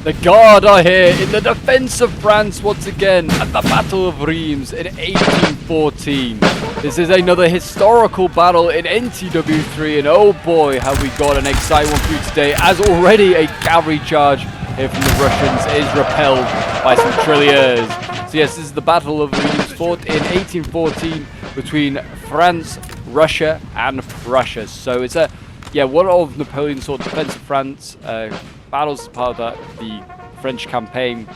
The Guard are here in the defense of France once again at the Battle of Reims in 1814. This is another historical battle in NTW 3, and oh boy, have we got an exciting one for you today, as already a cavalry charge here from the Russians is repelled by some tirailleurs. So yes, this is the Battle of Reims fought in 1814 between France, Russia and Prussia. So it's one of Napoleon's sort of defense of France battles as part of the French campaign.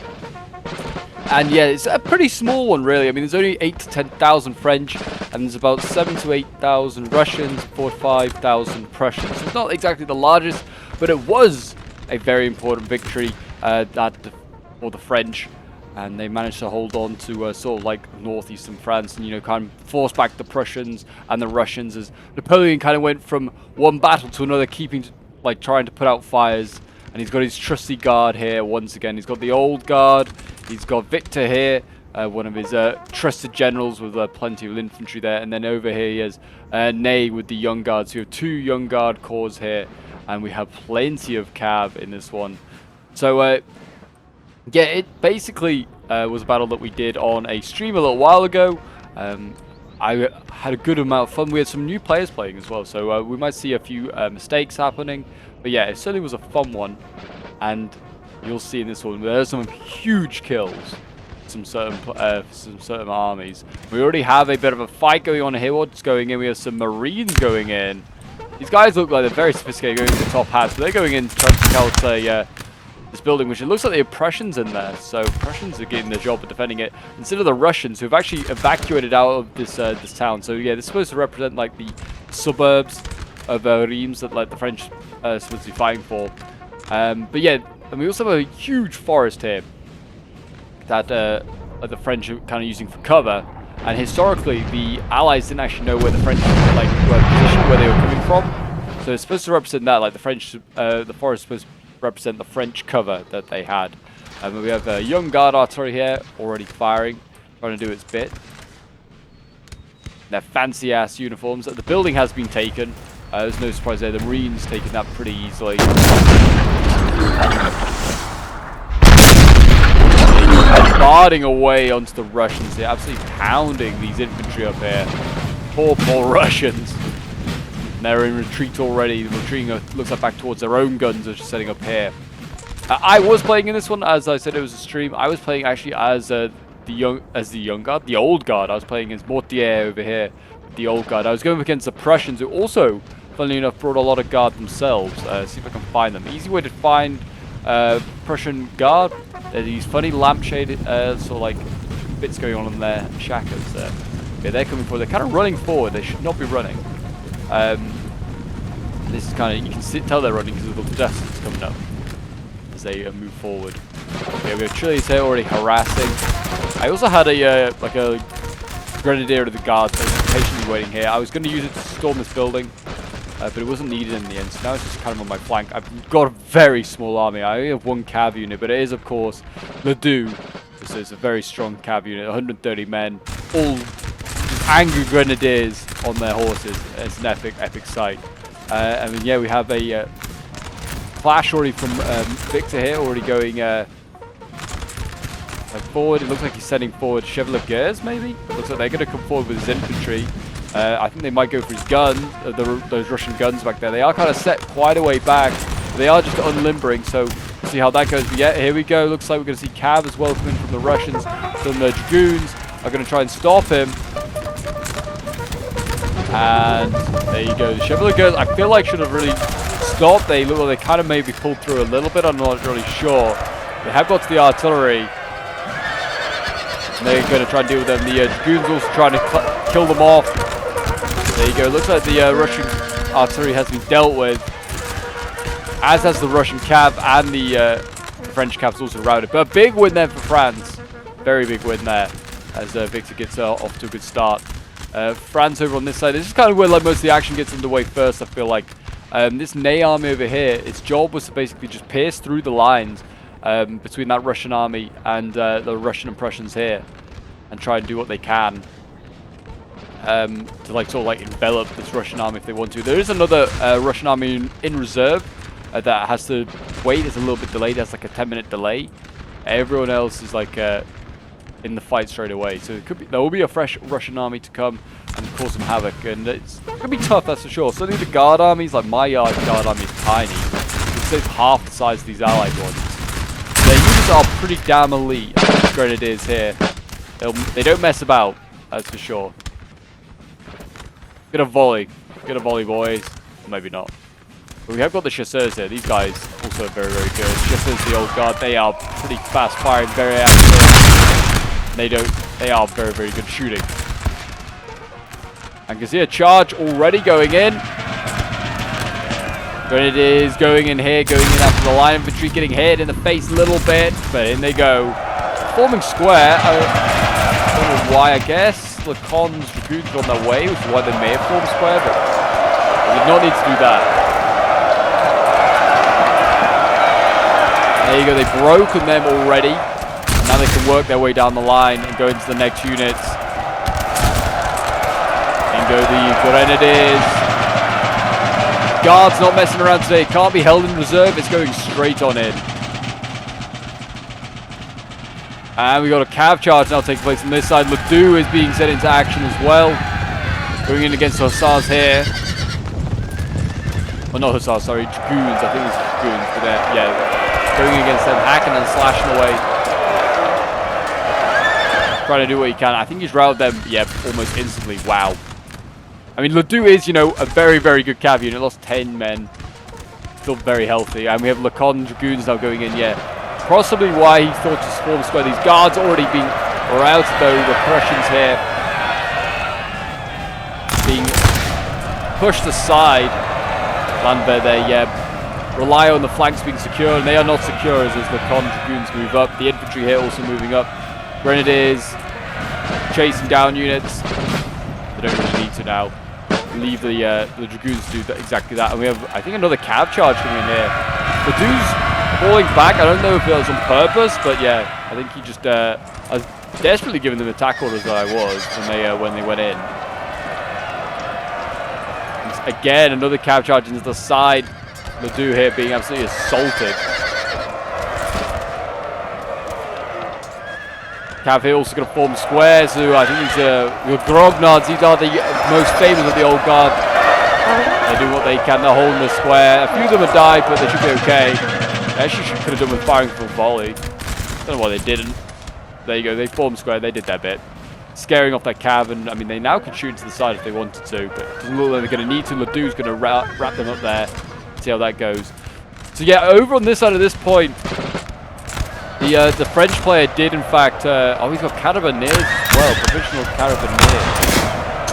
And yeah, it's a pretty small one really. I mean, there's only 8,000 to 10,000 French, and there's about 7,000 to 8,000 Russians, 4,000 to 5,000 Prussians. So it's not exactly the largest, but it was a very important victory for the French, and they managed to hold on to sort of like northeastern France, and kind of force back the Prussians and the Russians, as Napoleon kind of went from one battle to another, trying to put out fires. And he's got his trusty guard here once again. He's got the old guard. He's got Victor here, one of his trusted generals with plenty of infantry there. And then over here he has Ney with the young guards. So we have 2 young guard corps here, and we have plenty of cav in this one. So yeah, it basically was a battle that we did on a stream a little while ago. I had a good amount of fun. We had some new players playing as well, so we might see a few mistakes happening. But yeah, it certainly was a fun one, and you'll see in this one there's some huge kills, some certain armies. We already have a bit of a fight going on here. What's going in? We have some Marines going in. These guys look like they're very sophisticated, going into top hats, but they're going in trying to scout this building, which it looks like the Prussians in there. So Prussians are getting the job of defending it instead of the Russians, who have actually evacuated out of this this town. So yeah, this is supposed to represent like the suburbs of Reims that the French are supposed to be fighting for. But yeah, and we also have a huge forest here that the French are kind of using for cover. And historically, the Allies didn't actually know where the French were positioned, where they were coming from. So it's supposed to represent that, like the French, the forest is supposed to represent the French cover that they had. We have a young guard artillery here, already firing, trying to do its bit. Their fancy ass uniforms. The building has been taken. There's no surprise there. The Marines taken that pretty easily. Bombarding away onto the Russians. They're absolutely pounding these infantry up here. Poor Russians. And they're in retreat already. The retreating looks like back towards their own guns, which are setting up here. I was playing in this one, as I said, it was a stream. I was playing actually as the old guard. I was playing as Mortier over here, the old guard. I was going up against the Prussians, who also, funnily enough, brought a lot of guard themselves. See if I can find them. Easy way to find Prussian guard. There's these funny lampshaded sort of like bits going on in their shackles there. Yeah, they're coming forward. They're kind of running forward. They should not be running. This is kind of, you can tell they're running because of the dust that's coming up as they move forward. Okay, we have Chile's here already harassing. I also had a grenadier of the guard patiently waiting here. I was going to use it to storm this building, but it wasn't needed in the end. So now it's just kind of on my flank. I've got a very small army. I only have 1 cav unit, but it is of course Ledoux. So it's a very strong cav unit, 130 men, all angry grenadiers on their horses. It's an epic sight. I mean, yeah, we have a flash already from Victor here, already going forward. It looks like he's sending forward Chevaliers, maybe? Looks like they're going to come forward with his infantry. I think they might go for his guns, those Russian guns back there. They are kind of set quite a way back. They are just unlimbering, so we'll see how that goes. But yeah, here we go. Looks like we're going to see cav as well coming from the Russians. Some dragoons are going to try and stop him. And there you go. The Chevaliers, I feel like, should have really stopped. They look like they kind of maybe pulled through a little bit. I'm not really sure. They have got to the artillery. And they're going to try and deal with them. The dragoons also trying to kill them off. There you go. Looks like the Russian artillery has been dealt with, as has the Russian cav, and the French cav's also routed. But a big win there for France. Very big win there, as Victor gets off to a good start. France over on this side. This is kind of where most of the action gets underway first, I feel like. This Ney army over here, its job was to basically just pierce through the lines between that Russian army and the Russian and Prussians here, and try and do what they can to envelop this Russian army if they want to. There is another Russian army in reserve that has to wait. It's a little bit delayed. That's like a 10-minute delay. Everyone else is like in the fight straight away. So there will be a fresh Russian army to come and cause some havoc. And it's going to be tough, that's for sure. Certainly the guard armies, like my guard army is tiny. It's half the size of these allied ones. Their units are pretty damn elite. These grenadiers here. They don't mess about, that's for sure. Get a volley, boys. Maybe not. But we have got the chasseurs here. These guys also very, very good. Chasseurs, the old guard, they are pretty fast firing, very accurate. They are very, very good shooting. And can see a charge already going in. Grenadiers going in here, going in after the line infantry, getting hit in the face a little bit, but in they go. Forming square. I don't know why, I guess. Lacon's dragoons are on their way, which is why they may have formed square, but they did not need to do that. There you go, they broke on them already. And now they can work their way down the line and go into the next units. And go the Grenadiers. Guard's not messing around today. It can't be held in reserve. It's going straight on in. And we got a cav charge now taking place on this side. Ledoux is being set into action as well. Going in against Hussars here. Well, not Hussars, sorry. Dragoons. I think it's Dragoons. But yeah, going against them, hacking and slashing away. Trying to do what he can. I think he's routed them, yeah, almost instantly. Wow. I mean, Ledoux is, you know, a very, very good cav unit. Lost 10 men. Still very healthy. And we have Lacon Dragoons now going in, yeah. Possibly why he thought to form square. These guards already being routed, though. The Prussians here being pushed aside. Landwehr there, yeah. Rely on the flanks being secure, and they are not secure as Lacon Dragoons move up. The infantry here also moving up. Grenadiers chasing down units. They don't really need to now. Leave the Dragoons to do exactly that. And we have, I think, another cav charge coming in here. Ledoux's falling back. I don't know if it was on purpose, but yeah, I think he just I was desperately giving them attack orders that I was when they went in. And again, another cav charge into the side. Ledoux here being absolutely assaulted. Cav here also going to form squares. So I think these Grognards. These are the most famous of the old guard. They do what they can. They're holding the square. A few of them have died, but they should be okay. They actually could have done with firing from volley. Don't know why they didn't. There you go. They formed square. They did their bit. Scaring off that cav, and I mean, they now can shoot to the side if they wanted to, but it doesn't look like they're going to need to. Ledoux's going to wrap them up there. See how that goes. So yeah, over on this side at this point, the French player did in fact. Oh, he's got Carabineers as well. Provisional Carabineers.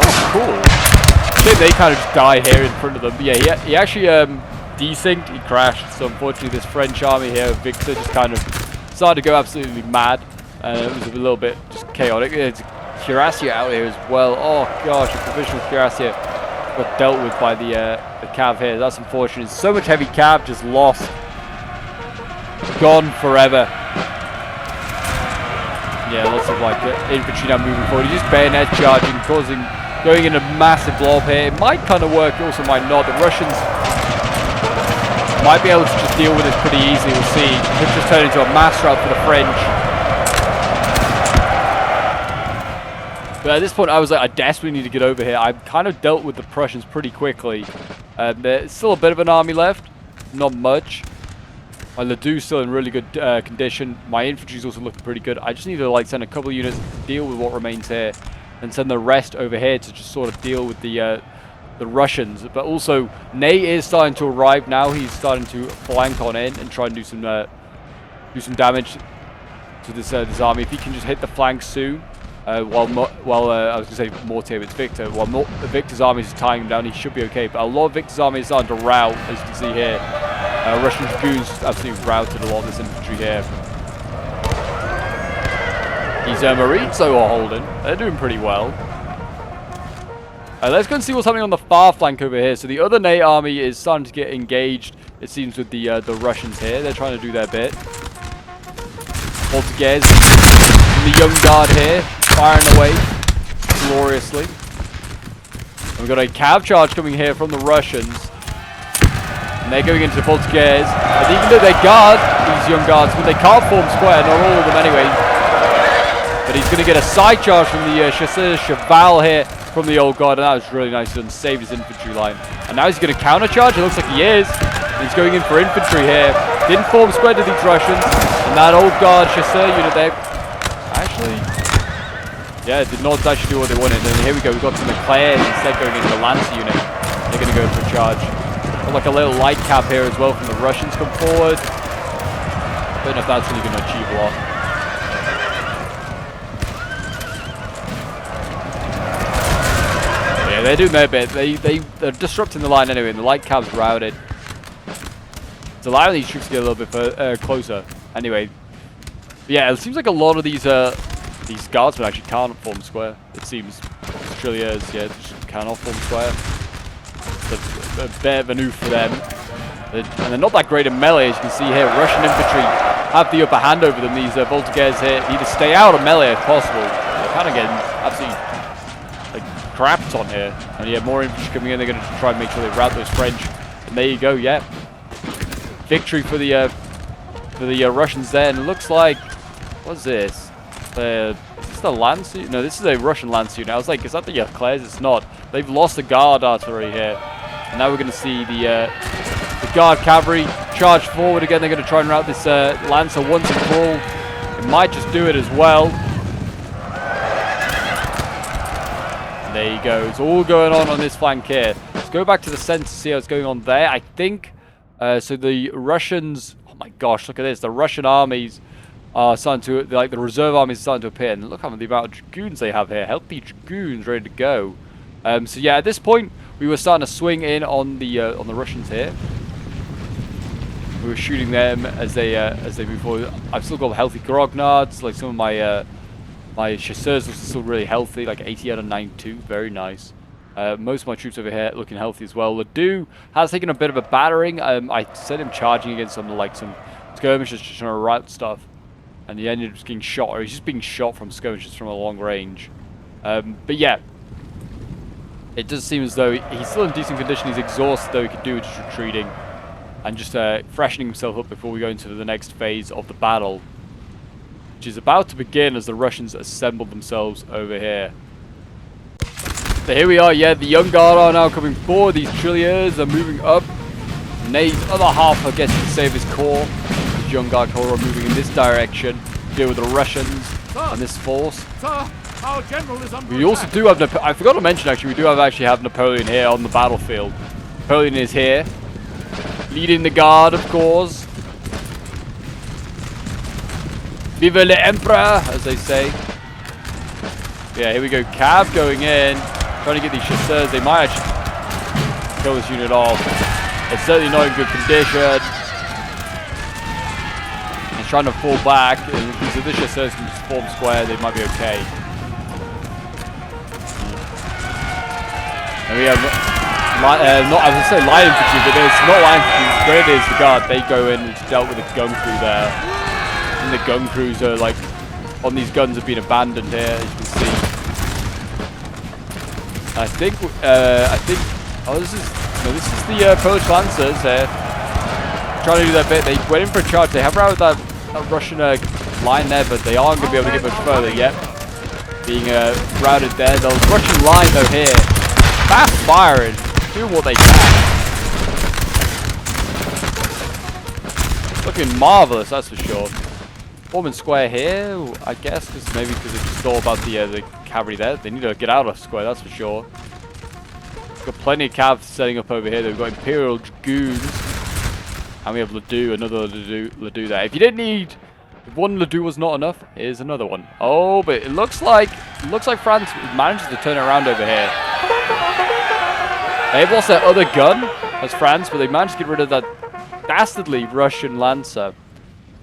Oh, cool. I think they kind of just died here in front of them. But yeah, he actually desynced. He crashed. So unfortunately, this French army here, Victor, just kind of started to go absolutely mad. It was a little bit just chaotic. There's Cuirassier out here as well. Oh gosh, a provisional Cuirassier got dealt with by the cav here. That's unfortunate. So much heavy cav just lost. Gone forever. Yeah, lots of like infantry now moving forward. He's just bayonet charging, going in a massive blob here. It might kind of work, it also might not. The Russians might be able to just deal with this pretty easily. We'll see. It could just turn into a mass rout for the French. But at this point, I was like, I desperately need to get over here. I've kind of dealt with the Prussians pretty quickly. There's still a bit of an army left. Not much. My Ledoux's still in really good condition. My infantry's also looking pretty good. I just need to like send a couple of units to deal with what remains here, and send the rest over here to just sort of deal with the Russians. But also, Ney is starting to arrive now. He's starting to flank on in and try and do some damage to this army. If he can just hit the flank soon, while I was going to say Mortier, it's Victor. While Victor's army is tying him down, he should be okay. But a lot of Victor's army is starting to rout, as you can see here. Russian Dragoons absolutely routed a lot of this infantry here. These Marines though are holding. They're doing pretty well. Let's go and see what's happening on the far flank over here. So the other Ney army is starting to get engaged, it seems, with the Russians here. They're trying to do their bit. Portuguese and the young guard here, firing away gloriously. And we've got a cav charge coming here from the Russians. And they're going into the Voltigeurs. And even though they guard, these young guards, but they can't form square, not all of them anyway. But he's going to get a side charge from the Chasseur Cheval here from the old guard. And that was really nice to save his infantry line. And now he's going to counter charge. It looks like he is. He's going in for infantry here. Didn't form square to these Russians. And that old guard Chasseur unit there actually, yeah, did not actually do what they wanted. And here we go. We've got some Leclercs instead going into the Lancer unit. They're going to go for a charge. Got like a little light cap here as well from the Russians come forward. Don't know if that's really going to achieve a lot. Yeah, they're doing their bit. They're disrupting the line anyway, and the light cap's routed. It's allowing these troops to get a little bit closer. Anyway, yeah, it seems like a lot of these guardsmen actually can't form square. It seems Trilliers, yeah, just cannot form square. It's a bit of a new for them. And they're not that great in melee, as you can see here. Russian infantry have the upper hand over them. These Voltigeurs here need to stay out of melee if possible. They're kind of getting absolutely like crapped on here. And yeah, more infantry coming in. They're going to try and make sure they rout those French. And there you go. Yeah, victory for the Russians there. And it looks like, what's this? Is this the Lance? No, this is a Russian Lance unit. I was like, is that the Leclercs? It's not. They've lost the guard artillery here. And now we're going to see the guard cavalry charge forward again. They're going to try and rout this Lancer once and for all. It might just do it as well. And there you go. It's all going on this flank here. Let's go back to the center to see how it's going on there. I think, so the Russians, oh my gosh, look at this. The Russian armies are starting to, like the reserve armies are starting to appear. And look how the amount of dragoons they have here. Healthy dragoons ready to go. So yeah, at this point, we were starting to swing in on the Russians here. We were shooting them as they move forward. I've still got healthy grognards. Like some of my my chasseurs are still really healthy, like 80 out of 92, very nice. Most of my troops over here looking healthy as well. Ledoux has taken a bit of a battering. I sent him charging against some skirmishers, just trying to rout stuff, and he ended up getting shot, or he's just being shot from skirmishers from a long range. But yeah. It does seem as though he's still in decent condition. He's exhausted, though he could do with just retreating and just freshening himself up before we go into the next phase of the battle, which is about to begin as the Russians assemble themselves over here. So here we are, yeah, the young guard are now coming forward. These Trilliers are moving up. Ney's other half, I guess you could say, of his corps. The young guard corps are moving in this direction to deal with the Russians and this force. Our general is under We also do have, I forgot to mention actually, we do actually have Napoleon here on the battlefield. Napoleon is here, leading the guard, of course. Vive l'Empereur, as they say. Yeah, here we go, Cav going in, trying to get these chasseurs. They might actually kill this unit off. It's certainly not in good condition. He's trying to fall back, and if these other chasseurs can just form square, they might be okay. And we have, not, I was going to say light infantry, but it's not light infantry, Grenadiers, the guard. They go in and dealt with a gun crew there. And the gun crews are like, on these guns have been abandoned here, as you can see. I think, oh, this is the Polish Lancers here. Trying to do their bit. They went in for a charge. They have routed that Russian line there, but they aren't going to be able to get much further yet. Being routed there. The Russian line, though, here. Fast firing, doing what they can. Looking marvelous, that's for sure. Forming square here, I guess, maybe because they just thought about the cavalry there. They need to get out of square, that's for sure. Got plenty of cav setting up over here. They've got Imperial Dragoons, and we have Ledoux, another Ledoux there. If you didn't need, if one Ledoux was not enough, here's another one. Oh, but it looks like France manages to turn it around over here. They've lost their other gun as France, but they managed to get rid of that dastardly Russian Lancer.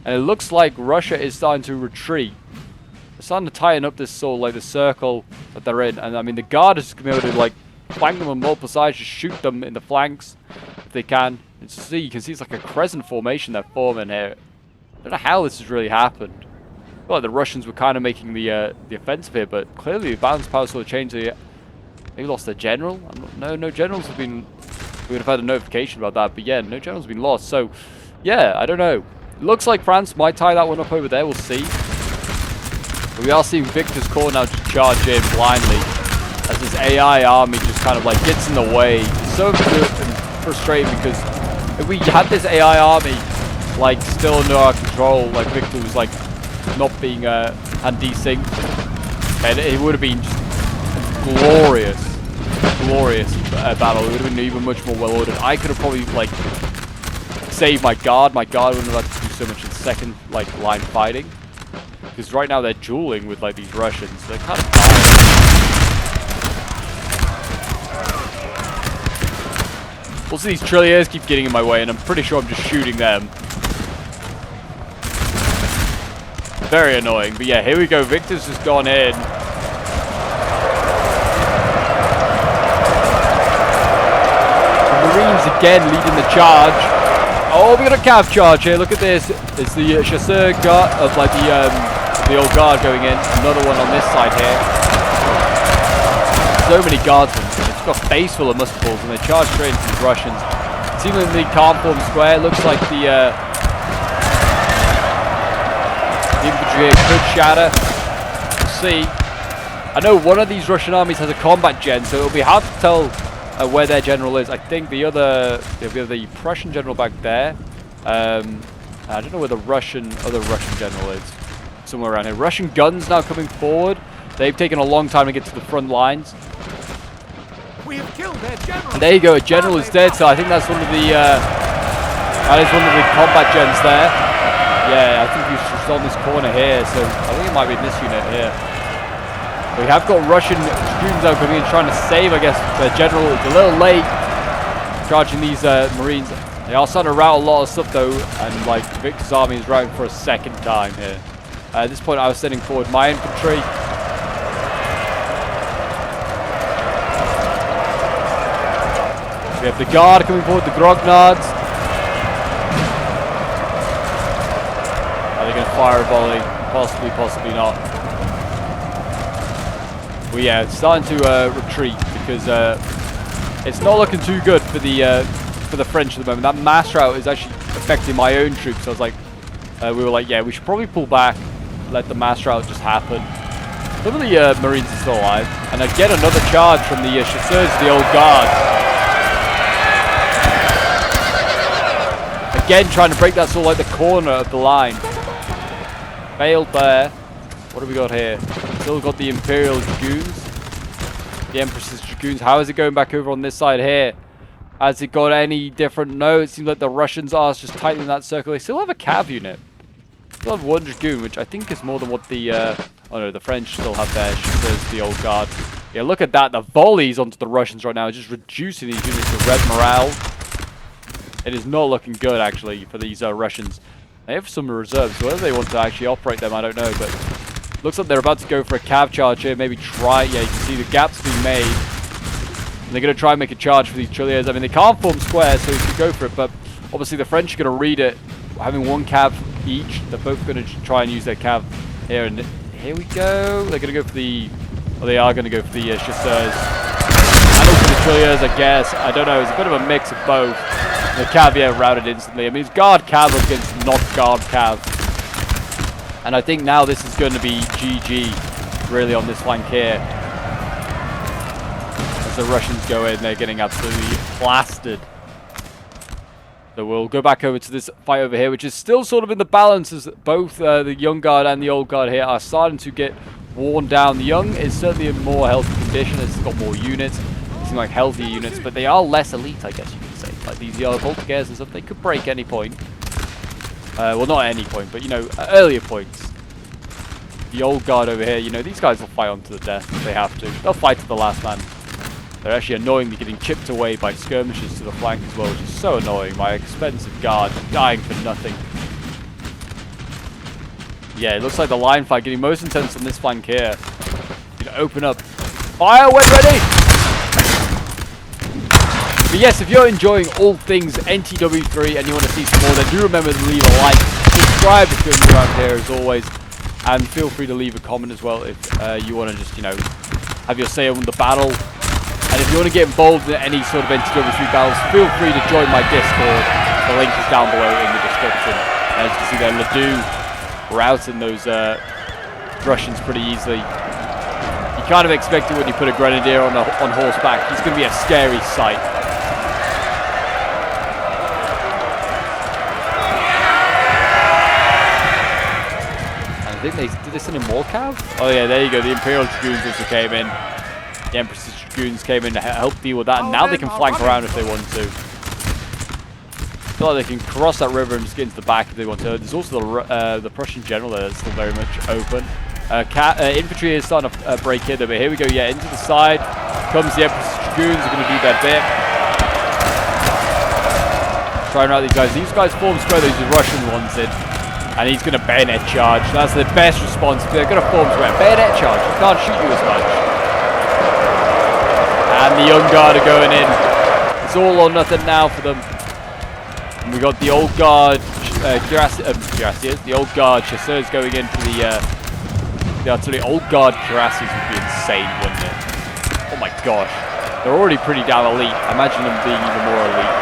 And it looks like Russia is starting to retreat. They're starting to tighten up this sort of like the circle that they're in. And I mean, the guard is going to be able to like flank them on multiple sides, just shoot them in the flanks if they can. And see, you can see it's like a crescent formation they're forming here. I don't know how this has really happened. I feel like the Russians were kind of making the offensive here, but clearly the balance power sort of changed. They lost their general. No generals have been we would have had a notification about that. But yeah, no general's been lost. So yeah, I don't know. It looks like France might tie that one up over there. We'll see. But we are seeing Victor's corps now just charge in blindly as this AI army just kind of like gets in the way. It's so frustrating because if we had this AI army like still under our control, like Victor was like not being hand desynced, and it would have been just glorious battle. It would have been even much more well ordered. I could have probably like saved my guard. My guard wouldn't have had to do so much in second like line fighting, because right now they're dueling with like these Russians. They're kind of tired. Also, these trilliers keep getting in my way, and I'm pretty sure I'm just shooting them. Very annoying. But yeah, here we go. Victor's just gone in. The Marines again leading the charge. Oh, we got a cav charge here. Look at this. It's the chasseur guard of like the old guard going in. Another one on this side here. So many guardsmen. It's got a face full of muscles, and they charge straight into the Russians. Seemingly can't form square. Looks like the infantry here could shatter. We'll see. I know one of these Russian armies has a combat gen, so it'll be hard to tell where their general is. I think the Prussian general back there. I don't know where the other Russian general is. Somewhere around here. Russian guns now coming forward. They've taken a long time to get to the front lines. We have killed their general. And there you go. A general is dead. So I think that's one of the combat gens there. Yeah, I think he's just on this corner here. So I think it might be in this unit here. We have got Russian students now coming in trying to save, I guess, the general. It's a little late charging these Marines. They are starting to rout a lot of stuff though, and like Victor's army is routing for a second time here. At this point I was sending forward my infantry. We have the guard coming forward, the grognards. Are they going to fire a volley? Possibly, possibly not. Well, yeah, it's starting to retreat because it's not looking too good for the French at the moment. That mass rout is actually affecting my own troops. So I was like, we were like, yeah, we should probably pull back, let the mass rout just happen. Some of the Marines are still alive, and again another charge from the chasseurs, the old guard. Again, trying to break that sort of like the corner of the line. Failed there. What have we got here? Still got the Imperial Dragoons. The Empress's Dragoons. How is it going back over on this side here? Has it got any different? No, it seems like the Russians are just tightening that circle. They still have a cav unit. Still have one Dragoon, which I think is more than what the... oh no, the French still have their chasseurs, the old guard. Yeah, look at that. The volleys onto the Russians right now are just reducing these units to red morale. It is not looking good, actually, for these Russians. They have some reserves. Whether they want to actually operate them, I don't know. But looks like they're about to go for a cav charge here. Maybe try. Yeah, you can see the gaps being made. And they're going to try and make a charge for these trilliers. I mean, they can't form squares, so you can go for it. But obviously, the French are going to read it. Having one cav each. They're both going to try and use their cav here. And here we go. They're going to go for the... Well, they are going to go for the chasseurs. And also the trilliers, I guess. I don't know. It's a bit of a mix of both. The cav, yeah, routed instantly. I mean, it's guard cav against not guard cav. And I think now this is going to be GG, really, on this flank here. As the Russians go in, they're getting absolutely blasted. So we'll go back over to this fight over here, which is still sort of in the balance as both the young guard and the old guard here are starting to get worn down. The young is certainly in more healthy condition. It's got more units. They seem like healthier units, but they are less elite, I guess you could say. Like these Voltigeurs and stuff, they could break any point. Well, not at any point, but, you know, at earlier points. The old guard over here, you know, these guys will fight on to the death if they have to. They'll fight to the last man. They're actually annoyingly getting chipped away by skirmishers to the flank as well, which is so annoying. My expensive guard dying for nothing. Yeah, it looks like the line fight getting most intense on this flank here. You know, open up. Fire when ready! But yes, if you're enjoying all things NTW3 and you want to see some more, then do remember to leave a like, subscribe if you're new around here as always, and feel free to leave a comment as well if you want to just, you know, have your say on the battle. And if you want to get involved in any sort of NTW3 battles, feel free to join my Discord. The link is down below in the description. As you can see there, Ledoux routing those Russians pretty easily. You kind of expect it when you put a grenadier on horseback. He's going to be a scary sight. And I think did they send in more cav? Oh yeah, there you go. The Imperial Dragoons also came in. The Empress's Dragoons came in to help deal with that. And now they can flank around if they want to. I feel like they can cross that river and just get into the back if they want to. There's also the Prussian general there that's still very much open. Infantry is starting to break in there, but here we go. Yeah, into the side comes the Empress's Dragoons. Are going to do their bit. Trying out these guys. These guys form square. These are Russian ones in. And he's going to bayonet charge. That's the best response. They're going to form square. Bayonet charge. He can't shoot you as much. And the Young Guard are going in. It's all or nothing now for them. And we got the Old Guard cuirassiers. The Old Guard chasseurs going in for the artillery. Old Guard cuirassiers would be insane, wouldn't it? Oh my gosh. They're already pretty damn elite. Imagine them being even more elite.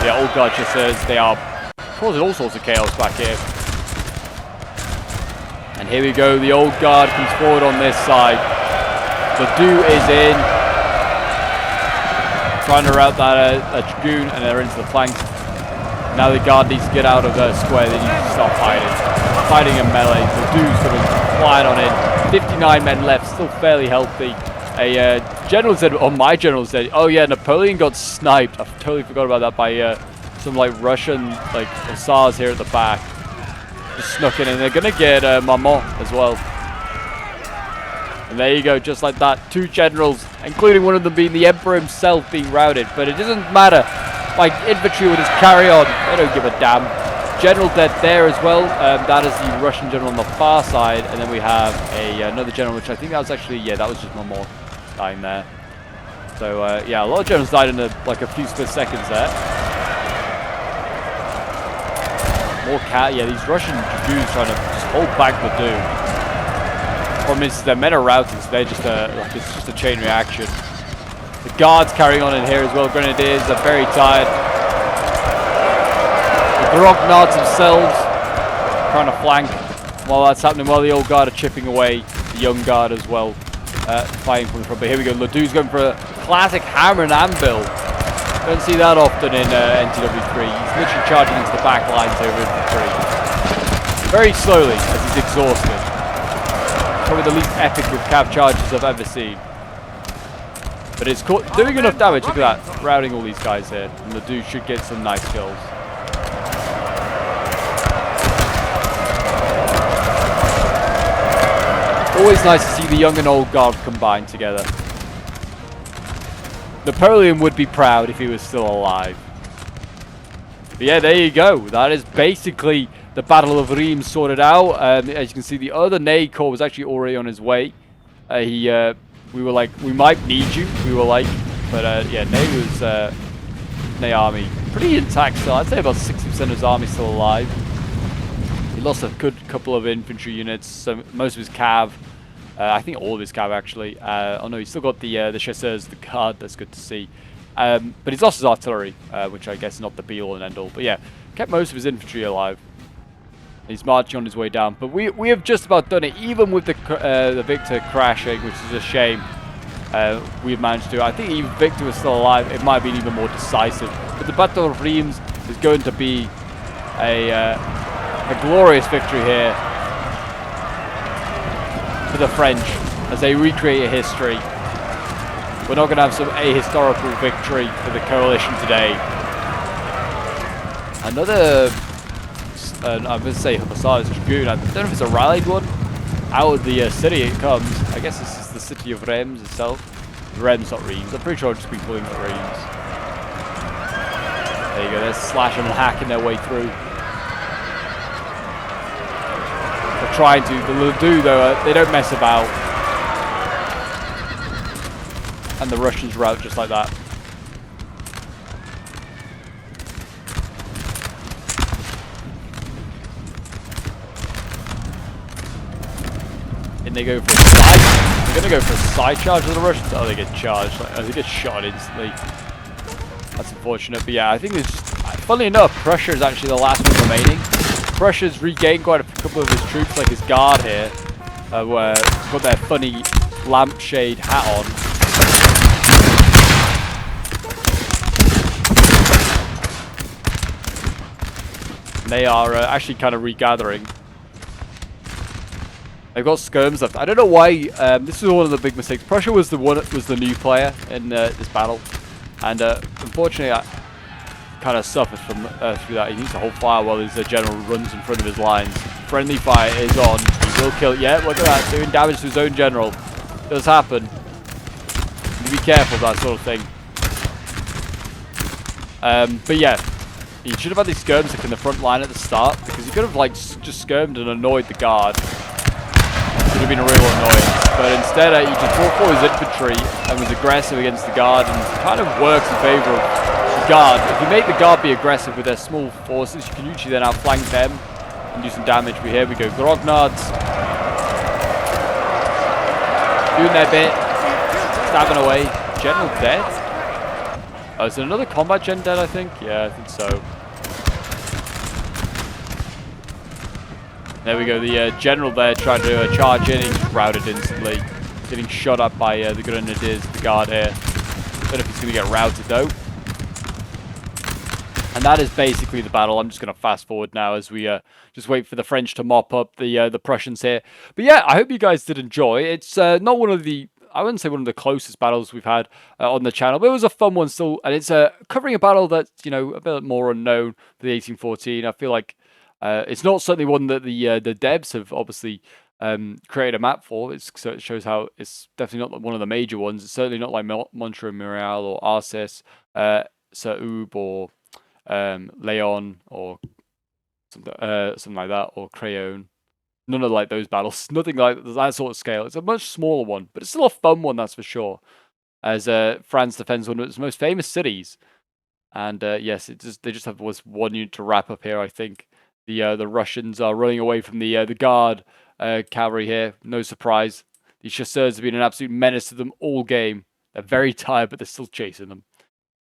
The Old Guard chasseurs, they are causing all sorts of chaos back here. And here we go. The Old Guard comes forward on this side. Ledoux is in. Trying to route that Dragoon, and they're into the flank. Now the Guard needs to get out of the square. They need to start fighting. Fighting in melee. Ledoux's sort of flying on in. 59 men left, still fairly healthy. A general said, oh, my general said, oh yeah, Napoleon got sniped. I totally forgot about that by some like Russian like hussars here at the back. Just snuck in, and they're gonna get Marmont as well. And there you go, just like that. 2 generals, including one of them being the Emperor himself, being routed. But it doesn't matter. My infantry will just carry on. They don't give a damn. General dead there as well. That is the Russian general on the far side. And then we have another general, which I think that was actually, yeah, that was just Marmont dying there. So, yeah, a lot of generals died in like a few split seconds there. More yeah, these Russian Dragoons trying to just hold back Ledoux. Problem is their men are routing, so they're just like it's just a chain reaction. The Guards carrying on in here as well. Grenadiers are very tired. The Grognards themselves trying to flank while that's happening, while the Old Guard are chipping away. The Young Guard as well, fighting from the front. But here we go. Ledoux's going for a classic hammer and anvil. Don't see that often in NTW3. He's literally charging into the back lines over infantry. Very slowly, as he's exhausted. Probably the least epic of cav charges I've ever seen. But it's doing enough damage. Look at that. Routing all these guys here. And Ledoux should get some nice kills. Always nice to see the Young and Old Guard combined together. Napoleon would be proud if he was still alive. But yeah, there you go. That is basically the Battle of Reims sorted out. As you can see, the other Ney Corps was actually already on his way. We were like, we might need you. We were like, but yeah, Ney was Ney army pretty intact still. I'd say about 60% of his army still alive. He lost a good couple of infantry units. So most of his cav. I think all of his cav actually. Oh no, he's still got the chasseurs, the Guard. That's good to see. But he's lost his artillery, which I guess is not the be-all and end-all. But yeah, kept most of his infantry alive. He's marching on his way down. But we have just about done it, even with the Victor crashing, which is a shame. We've managed to. I think even Victor was still alive. It might have been even more decisive. But the Battle of Reims is going to be a glorious victory here for the French as they recreate history. We're not going to have some ahistorical victory for the coalition today. Another, I'm going to say Hussars Dragoon. I don't know if it's a rallied one. Out of the city it comes. I guess this is the city of Reims itself. Reims, not Reims. I'm pretty sure I'll just be calling it Reims. There you go. They're slashing and hacking their way through. They're trying to. The Ledoux, though, they don't mess about. And the Russians rout just like that. And they go for a side. They're gonna go for a side charge of the Russians. Oh, they get charged. Like, oh, they get shot instantly. That's unfortunate. But yeah, I think it's funnily enough, Prussia is actually the last one remaining. Prussia's regained quite a couple of his troops, like his guard here, where got their funny lampshade hat on. And they are actually kind of regathering. They've got skirms left. I don't know why. This is one of the big mistakes. Prussia was the new player in this battle, and unfortunately, I kind of suffers from through that. He needs to hold fire while his general runs in front of his lines. Friendly fire is on. He will kill. Yeah, look at that, doing damage to his own general. It does happen. You be careful of that sort of thing. But yeah, he should have had these skirms like in the front line at the start, because he could have like just skirmed and annoyed the guard. Would have been a real annoyance, but instead he just brought for his infantry and was aggressive against the guard, and kind of works in favour of the guard. If you make the guard be aggressive with their small forces, you can usually then outflank them and do some damage. But here we go, Grognards doing their bit, stabbing away. General dead. Oh, is there another combat gen dead? I think. Yeah, I think so. There we go, the general there tried to charge in, he's routed instantly. Getting shot up by the grenadiers, the guard here. Don't know if he's going to get routed though. And that is basically the battle. I'm just going to fast forward now as we just wait for the French to mop up the Prussians here. But yeah, I hope you guys did enjoy. It's not one of the, I wouldn't say one of the closest battles we've had on the channel, but it was a fun one still. And it's covering a battle that's, you know, a bit more unknown for the 1814. I feel like it's not certainly one that the devs have obviously created a map for. So it shows how it's definitely not one of the major ones. It's certainly not like Montreal or Arces, Saoub or Leon or something like that, or Crayon. None of like those battles. Nothing like that sort of scale. It's a much smaller one, but it's still a fun one, that's for sure. As France defends one of its most famous cities, and yes, they just have this one unit to wrap up here. I think. The Russians are running away from the guard cavalry here. No surprise. These chasseurs have been an absolute menace to them all game. They're very tired, but they're still chasing them.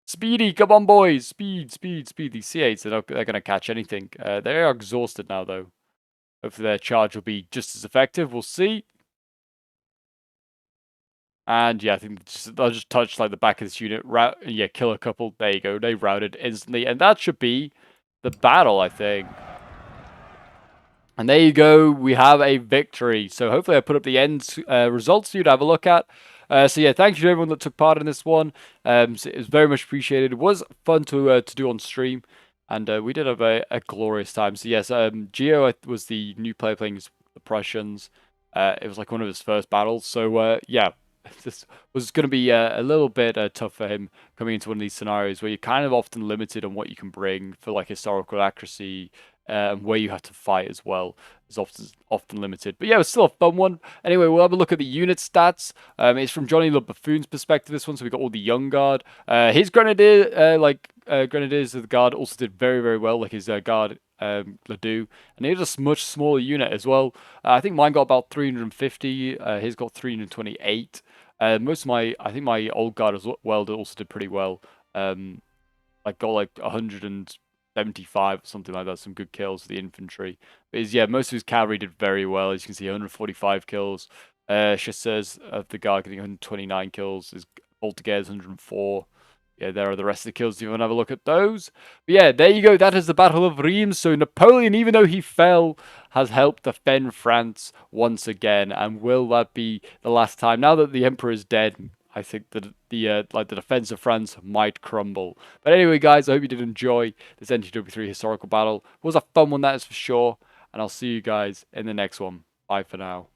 Speedy, come on, boys! Speed, speed, speed. These C8s, they're going to catch anything. They are exhausted now, though. Hopefully their charge will be just as effective. We'll see. And yeah, I think they'll just touch like the back of this unit. Yeah, kill a couple. There you go. They routed instantly. And that should be the battle, I think. And there you go, we have a victory. So hopefully I put up the end results for you to have a look at. So yeah, thank you to everyone that took part in this one. So it was very much appreciated. It was fun to do on stream. And we did have a glorious time. So yes, Geo was the new player playing the Prussians. It was like one of his first battles. So yeah, this was going to be a little bit tough for him coming into one of these scenarios where you're kind of often limited on what you can bring for like historical accuracy. Where you have to fight as well is often limited. But yeah, it was still a fun one. Anyway, we'll have a look at the unit stats. It's from Johnny the Buffoon's perspective, this one. So we got all the young guard. His grenadiers of the guard also did very, very well, like his guard Ledoux. And he was a much smaller unit as well. I think mine got about 350. His got 328. I think my old guard as well also did pretty well. Like got like 175 or something like that, some good kills for the infantry. But yeah, most of his cavalry did very well. As you can see, 145 kills. Chasseurs of the guard getting 129 kills. His altogether 104. Yeah, there are the rest of the kills if you want to have a look at those. But yeah, there you go. That is the Battle of Reims. So Napoleon, even though he fell, has helped defend France once again. And will that be the last time? Now that the Emperor is dead, I think that the defense of France might crumble. But anyway, guys, I hope you did enjoy this NTW3 historical battle. It was a fun one, that is for sure. And I'll see you guys in the next one. Bye for now.